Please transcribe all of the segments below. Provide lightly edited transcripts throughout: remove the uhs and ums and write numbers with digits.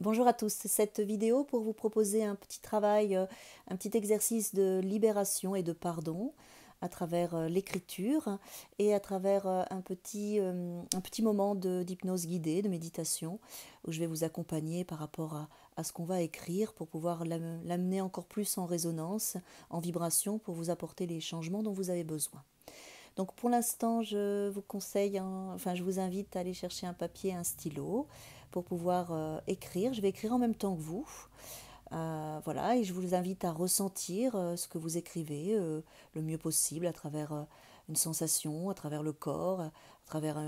Bonjour à tous, cette vidéo pour vous proposer un petit travail, un petit exercice de libération et de pardon à travers l'écriture et à travers un petit moment d'hypnose guidée, de méditation, où je vais vous accompagner par rapport à ce qu'on va écrire pour pouvoir l'amener encore plus en résonance, en vibration, pour vous apporter les changements dont vous avez besoin. Donc pour l'instant, je vous conseille, je vous invite à aller chercher un papier et un stylo pour pouvoir écrire. Je vais écrire en même temps que vous. Voilà, et je vous invite à ressentir ce que vous écrivez le mieux possible à travers une sensation, à travers le corps, à travers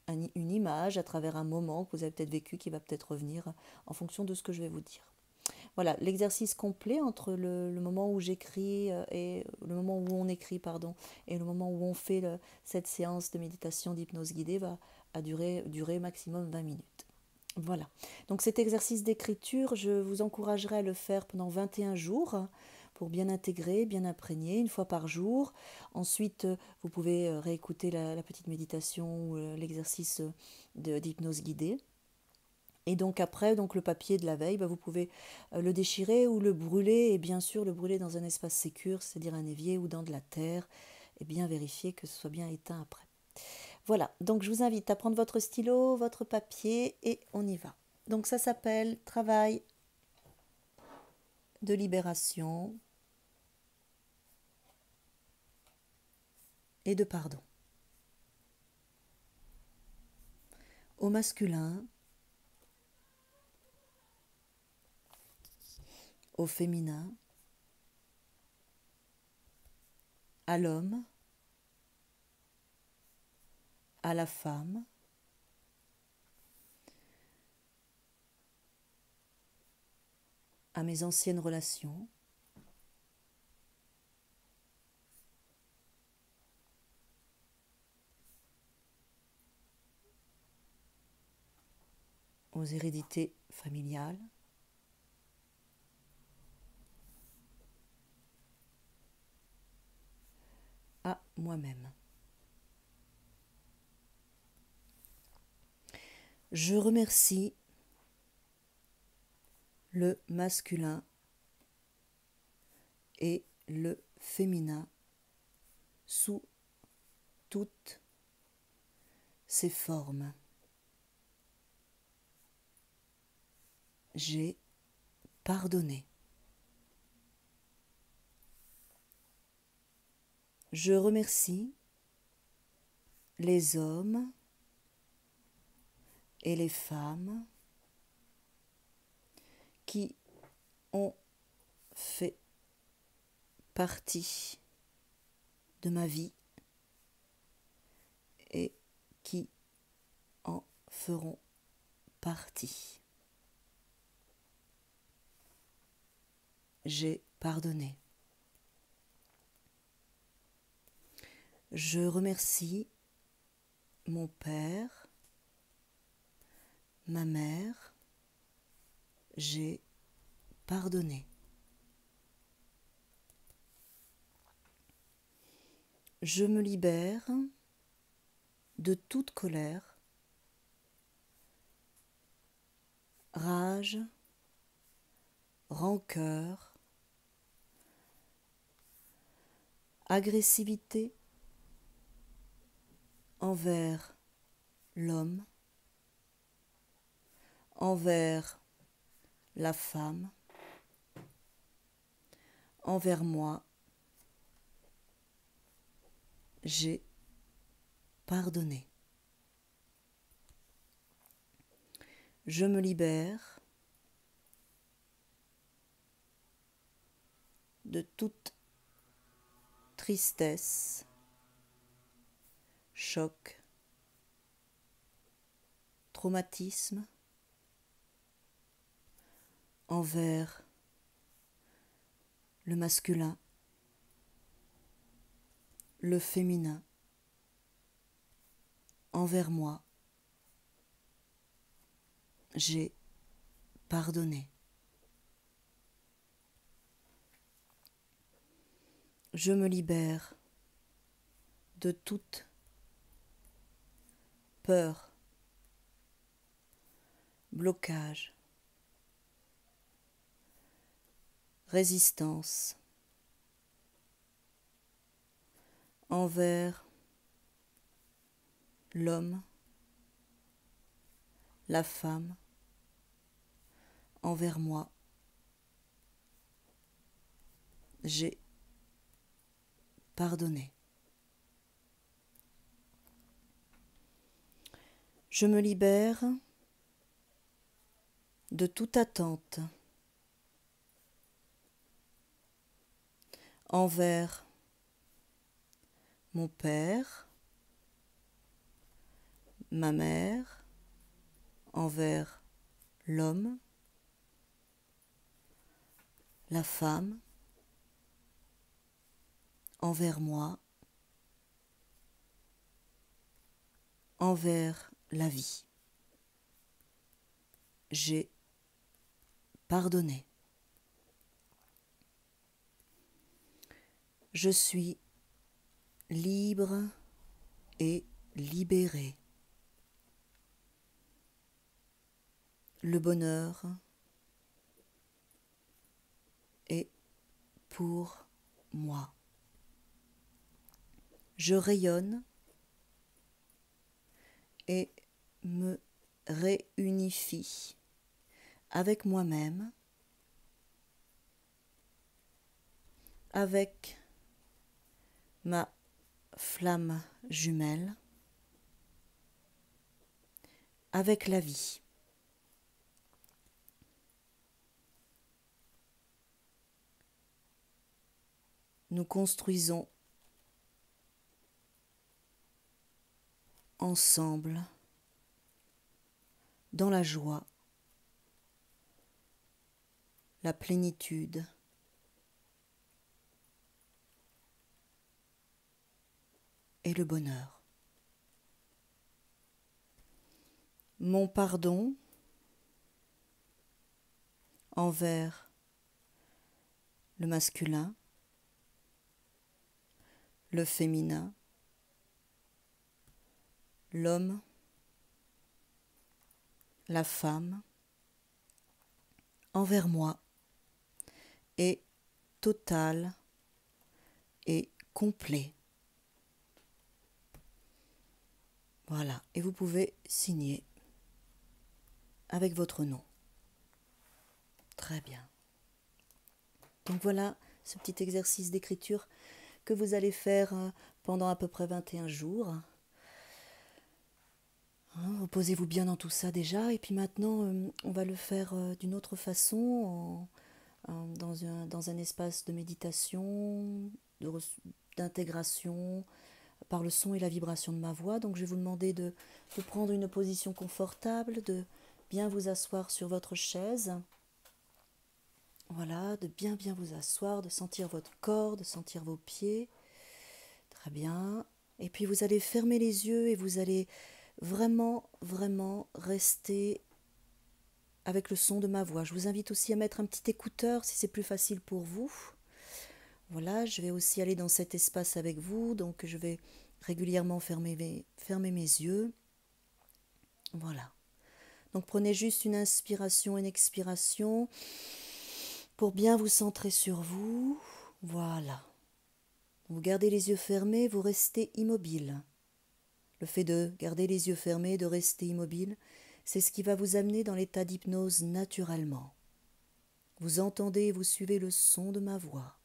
une image, à travers un moment que vous avez peut-être vécu qui va peut-être revenir en fonction de ce que je vais vous dire. Voilà, l'exercice complet entre le moment où j'écris et le moment où on écrit, pardon, et le moment où on fait cette séance de méditation d'hypnose guidée va durer maximum 20 minutes. Voilà. Donc cet exercice d'écriture, je vous encouragerai à le faire pendant 21 jours pour bien intégrer, bien imprégner, une fois par jour. Ensuite, vous pouvez réécouter la petite méditation ou l'exercice d'hypnose guidée. Et donc après, donc le papier de la veille, vous pouvez le déchirer ou le brûler, et bien sûr le brûler dans un espace sécure, c'est-à-dire un évier ou dans de la terre, et bien vérifier que ce soit bien éteint après. Voilà, donc je vous invite à prendre votre stylo, votre papier, et on y va. Donc ça s'appelle travail de libération et de pardon. Au masculin, au féminin, à l'homme, à la femme, à mes anciennes relations, aux hérédités familiales, à moi-même. Je remercie le masculin et le féminin sous toutes ses formes. J'ai pardonné. Je remercie les hommes et les femmes qui ont fait partie de ma vie et qui en feront partie. J'ai pardonné. Je remercie mon père, ma mère. J'ai pardonné. Je me libère de toute colère, rage, rancœur, agressivité envers l'homme, envers la femme, envers moi. J'ai pardonné. Je me libère de toute tristesse, choc, traumatisme envers le masculin, le féminin, envers moi. J'ai pardonné. Je me libère de toute peur, blocage, résistance envers l'homme, la femme, envers moi. J'ai pardonné. Je me libère de toute attente envers mon père, ma mère, envers l'homme, la femme, envers moi, envers la vie. J'ai pardonné. Je suis libre et libéré. Le bonheur est pour moi. Je rayonne et me réunifie avec moi-même, avec ma flamme jumelle, avec la vie. Nous construisons ensemble dans la joie, la plénitude et le bonheur. Mon pardon envers le masculin, le féminin, l'homme, la femme, envers moi, est total et complet. Voilà, et vous pouvez signer avec votre nom. Très bien. Donc voilà ce petit exercice d'écriture que vous allez faire pendant à peu près 21 jours. Reposez-vous bien dans tout ça déjà, et puis maintenant on va le faire d'une autre façon, dans un espace de méditation, d'intégration par le son et la vibration de ma voix. Donc je vais vous demander de prendre une position confortable, de bien vous asseoir sur votre chaise. Voilà, de bien vous asseoir, de sentir votre corps, de sentir vos pieds. Très bien. Et puis vous allez fermer les yeux et vous allez vraiment rester avec le son de ma voix. Je vous invite aussi à mettre un petit écouteur si c'est plus facile pour vous. Voilà, je vais aussi aller dans cet espace avec vous, donc je vais régulièrement fermer mes yeux. Voilà. Donc prenez juste une inspiration et une expiration pour bien vous centrer sur vous. Voilà. Vous gardez les yeux fermés, vous restez immobile. Le fait de garder les yeux fermés, de rester immobile, c'est ce qui va vous amener dans l'état d'hypnose naturellement. Vous entendez et vous suivez le son de ma voix.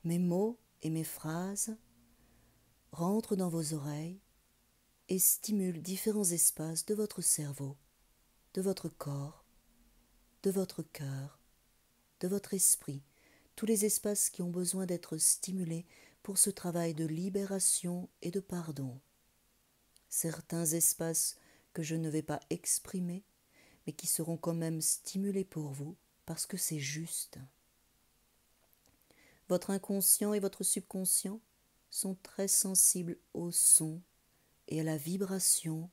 Mes mots et mes phrases rentrent dans vos oreilles et stimulent différents espaces de votre cerveau, de votre corps, de votre cœur, de votre esprit, tous les espaces qui ont besoin d'être stimulés pour ce travail de libération et de pardon. Certains espaces que je ne vais pas exprimer, mais qui seront quand même stimulés pour vous, parce que c'est juste. Votre inconscient et votre subconscient sont très sensibles au son et à la vibration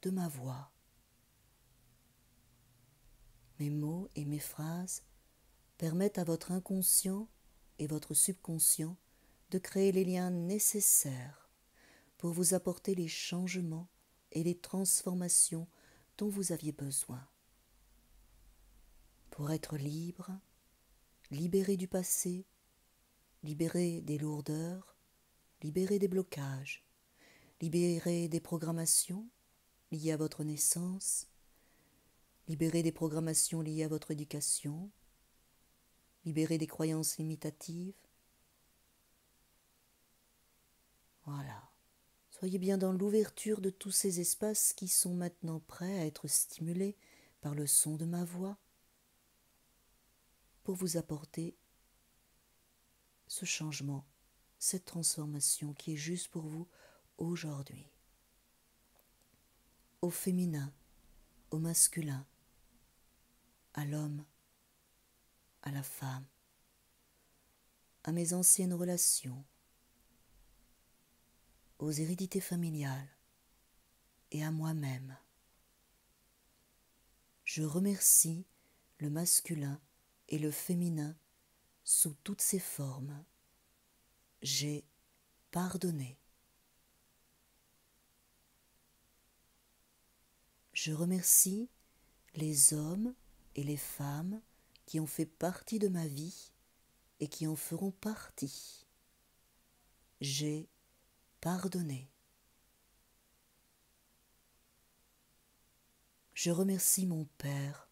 de ma voix. Mes mots et mes phrases permettent à votre inconscient et votre subconscient de créer les liens nécessaires pour vous apporter les changements et les transformations dont vous aviez besoin. Pour être libre libéré du passé, libéré des lourdeurs, libéré des blocages, libéré des programmations liées à votre naissance, libéré des programmations liées à votre éducation, libéré des croyances limitatives. Voilà. Soyez bien dans l'ouverture de tous ces espaces qui sont maintenant prêts à être stimulés par le son de ma voix pour vous apporter ce changement, cette transformation qui est juste pour vous aujourd'hui. Au féminin, au masculin, à l'homme, à la femme, à mes anciennes relations, aux hérédités familiales et à moi-même. Je remercie le masculin et le féminin sous toutes ses formes. J'ai pardonné. Je remercie les hommes et les femmes qui ont fait partie de ma vie et qui en feront partie. J'ai pardonné. Je remercie mon père.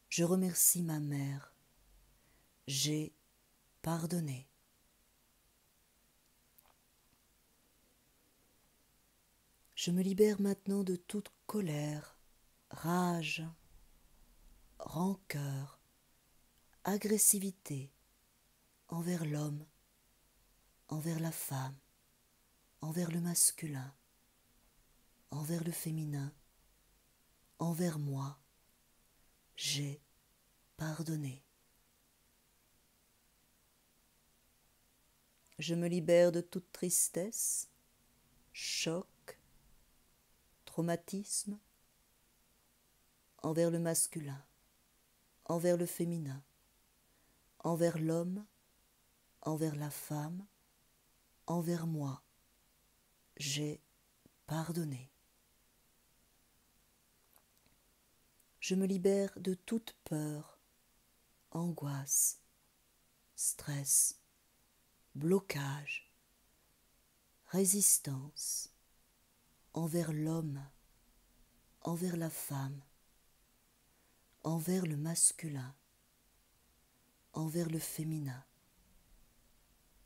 Je remercie ma mère. J'ai pardonné. Je me libère maintenant de toute colère, rage, rancœur, agressivité envers l'homme, envers la femme, envers le masculin, envers le féminin, envers moi. J'ai pardonné. Je me libère de toute tristesse, choc, traumatisme envers le masculin, envers le féminin, envers l'homme, envers la femme, envers moi. J'ai pardonné. Je me libère de toute peur, angoisse, stress, blocage, résistance envers l'homme, envers la femme, envers le masculin, envers le féminin,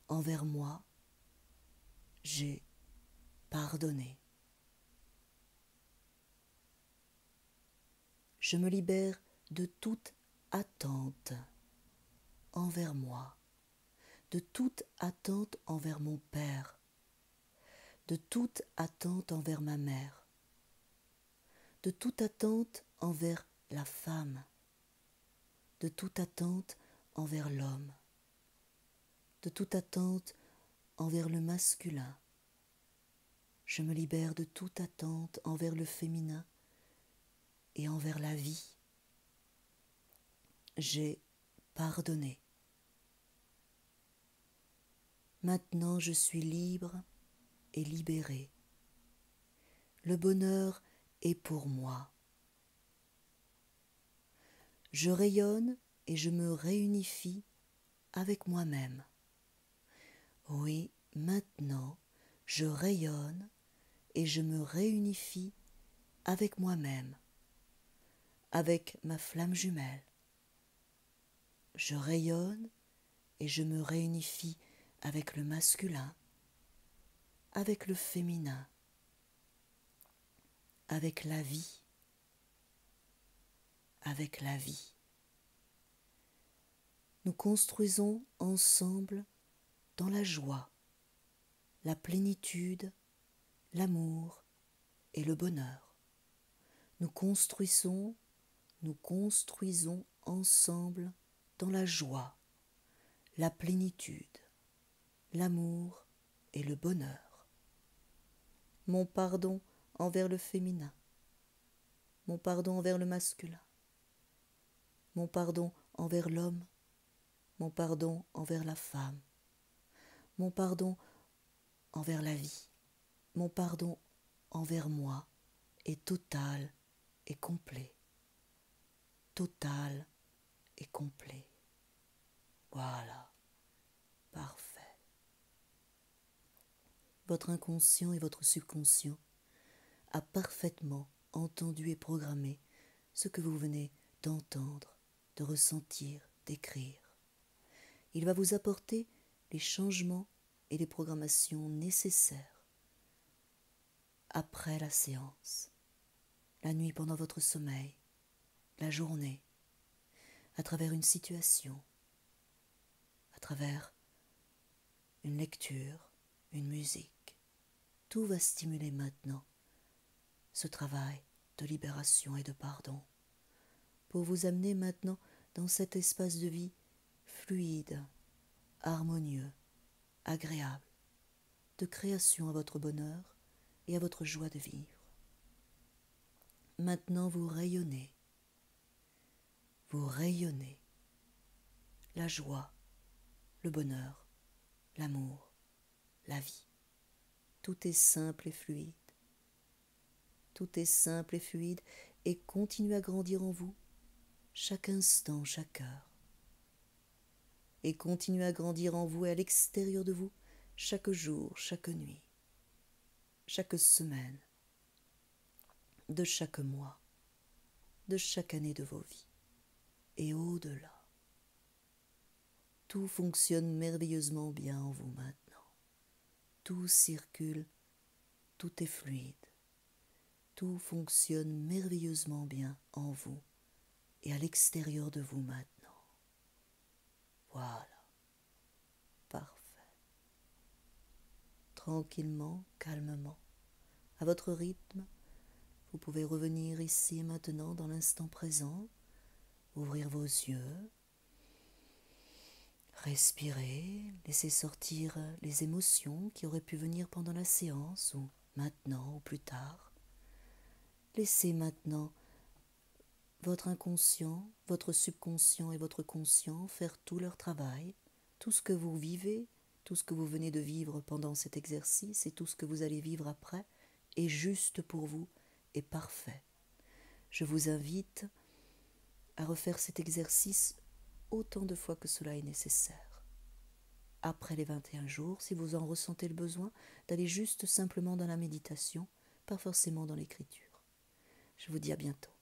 envers moi. J'ai pardonné. Je me libère de toute attente envers moi, de toute attente envers mon père, de toute attente envers ma mère, de toute attente envers la femme, de toute attente envers l'homme, de toute attente envers le masculin. Je me libère de toute attente envers le féminin et envers la vie. J'ai pardonné. Maintenant je suis libre et libéré. Le bonheur est pour moi. Je rayonne et je me réunifie avec moi-même. Oui, maintenant je rayonne et je me réunifie avec moi-même, avec ma flamme jumelle. Je rayonne et je me réunifie avec le masculin, avec le féminin, avec la vie, avec la vie. Nous construisons ensemble dans la joie, la plénitude, l'amour et le bonheur. Nous construisons ensemble dans la joie, la plénitude, l'amour et le bonheur. Mon pardon envers le féminin, mon pardon envers le masculin, mon pardon envers l'homme, mon pardon envers la femme, mon pardon envers la vie, mon pardon envers moi est total et complet, total et complet. Voilà, parfait. Votre inconscient et votre subconscient a parfaitement entendu et programmé ce que vous venez d'entendre, de ressentir, d'écrire. Il va vous apporter les changements et les programmations nécessaires après la séance, la nuit pendant votre sommeil, la journée, à travers une situation, à travers une lecture, une musique. Tout va stimuler maintenant ce travail de libération et de pardon pour vous amener maintenant dans cet espace de vie fluide, harmonieux, agréable, de création à votre bonheur et à votre joie de vivre. Maintenant vous rayonnez la joie, le bonheur, l'amour, la vie. Tout est simple et fluide. Tout est simple et fluide et continue à grandir en vous, chaque instant, chaque heure. Et continue à grandir en vous et à l'extérieur de vous, chaque jour, chaque nuit, chaque semaine, de chaque mois, de chaque année de vos vies, et au-delà. Tout fonctionne merveilleusement bien en vous maintenant. Tout circule, tout est fluide. Tout fonctionne merveilleusement bien en vous et à l'extérieur de vous maintenant. Voilà, parfait. Tranquillement, calmement, à votre rythme, vous pouvez revenir ici et maintenant dans l'instant présent, ouvrir vos yeux, respirer, laisser sortir les émotions qui auraient pu venir pendant la séance ou maintenant ou plus tard. Laissez maintenant votre inconscient, votre subconscient et votre conscient faire tout leur travail. Tout ce que vous vivez, tout ce que vous venez de vivre pendant cet exercice et tout ce que vous allez vivre après est juste pour vous et parfait. Je vous invite à refaire cet exercice autant de fois que cela est nécessaire. Après les 21 jours, si vous en ressentez le besoin, d'aller juste simplement dans la méditation, pas forcément dans l'écriture. Je vous dis à bientôt.